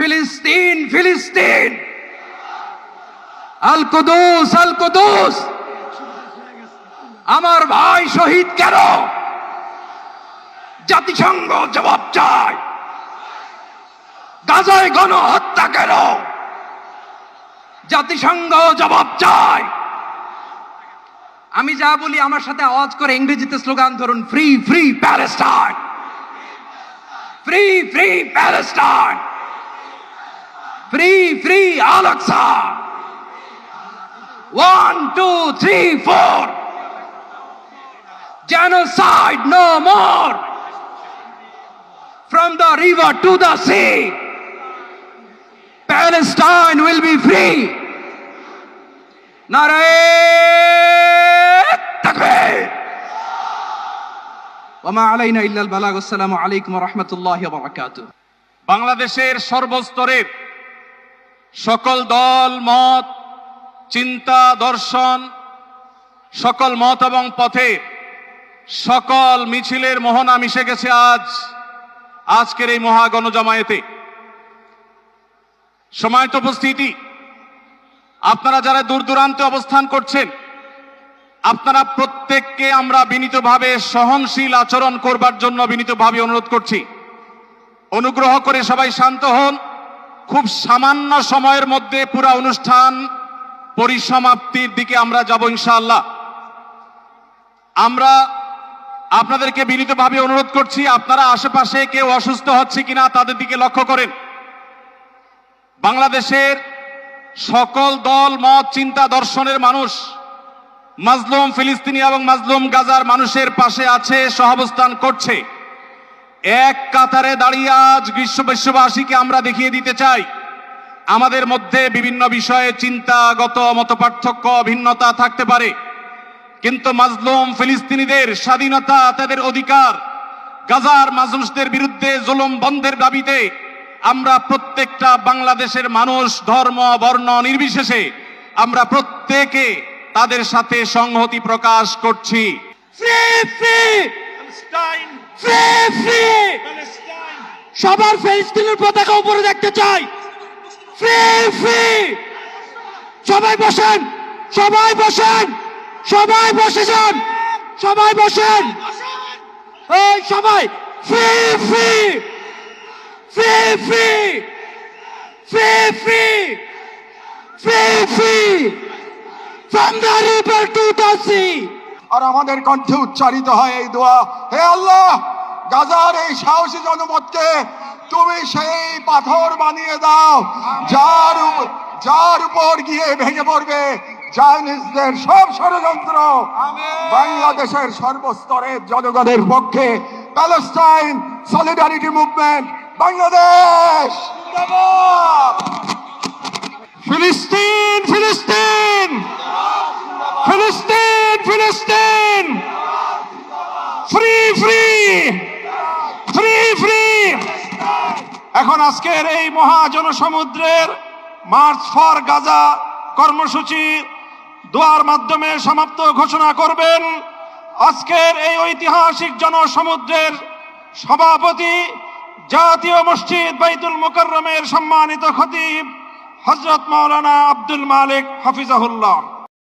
ফিলিস্তিন ফিলিস্তিন, আল কুদুস আল কুদুস। আমার ভাই শহীদ কেন? জাতিসংঘ জবাব চায়। গাজায় গণহত্যা কেন? জাতিসংঘ জবাব চায়। আমি যা বলি আমার সাথে আওয়াজ করে ইংরেজিতে স্লোগান ধরুন, free free Palestine, free free Palestine, free free Al Aqsa. 1 2 3 4, genocide no more, from the river to the sea, Palestine will be free. Nare takbir wa ma alayna illa al balagh. Assalamu alaykum wa rahmatullahi wa barakatuh. বাংলাদেশের সর্বস্তরের সকল দল মত, চিন্তা দর্শন, সকল মত এবং পথে সকল মিছিলের মোহনা মিশে গেছে আজকের এই মহা গণজমায়েতে। সময়ত উপস্থিতি, আপনারা যারা দূর দূরান্তে অবস্থান করছেন, আপনারা প্রত্যেককে আমরা বিনীতভাবে সহনশীল আচরণ করবার জন্য বিনীতভাবে অনুরোধ করছি। অনুগ্রহ করে সবাই শান্ত হন। খুব সামান্য সময়ের মধ্যে পুরা অনুষ্ঠান পরিসমাপ্তির দিকে আমরা যাব ইনশাআল্লাহ। আমরা আপনাদেরকে বিনীতভাবে অনুরোধ করছি, আপনারা আশেপাশে কেউ অসুস্থ হচ্ছে কিনা তাদের দিকে লক্ষ্য করেন। বাংলাদেশের সকল দল মত চিন্তা দর্শনের মানুষ মাজলুম ফিলিস্তিনি এবং মাজলুম গাজার মানুষের পাশে আছে, সহাবস্থান করছে। এক কাতারে দাঁড়িয়ে আজ বিশ্ববাসীকে আমরা দেখিয়ে দিতে চাই, আমাদের মধ্যে বিভিন্ন বিষয়ে চিন্তাগত মতপার্থক্য ভিন্নতা থাকতে পারে, কিন্তু মাজলুম ফিলিস্তিনিদের স্বাধীনতা, তাদের অধিকার, গাজার মানুষদের বিরুদ্ধে জুলুম বন্ধের দাবিতে আমরা প্রত্যেকটা বাংলাদেশের মানুষ ধর্ম বর্ণ নির্বিশেষে আমরা প্রত্যেকে তাদের সাথে সংহতি প্রকাশ করছি। সবার ফিলিস্তিনের পতাকা উপরে দেখতে চাই। Free free. সবাই বসেন, সবাই বসেন, সবাই বসে যান, সবাই বসেন, এই সবাই। Free free free free free free free free from the river to the sea. আর আমাদের কণ্ঠে উচ্চারিত হয় এই দোয়া, হে আল্লাহ, গাজার এই সাহসী জনপদকে তুমি সেই পাথর বানিয়ে দাও যার উপর গিয়ে ভেঙে পড়বে চাইনিজদের সব ষড়যন্ত্র। বাংলাদেশের সর্বস্তরের জনগণের পক্ষে প্যালেস্টাইন সলিডারিটি মুভমেন্ট বাংলাদেশ। ফিলিস্তিন ফিলিস্তিন ফিলিস্তিন ফিলিস্তিন, ফ্রি ফ্রি ফ্রি ফ্রি। এখন আজকের এই মহাজনসমুদ্রের মার্চ ফর গাজা কর্মসূচি দোয়ার মাধ্যমে সমাপ্ত ঘোষণা করবেন আজকের এই ঐতিহাসিক জনসমুদ্রের সভাপতি, জাতীয় মসজিদ বাইতুল মুকাররমের সম্মানিত খতিব হযরত মাওলানা আব্দুল মালিক হাফিজাহুল্লাহ।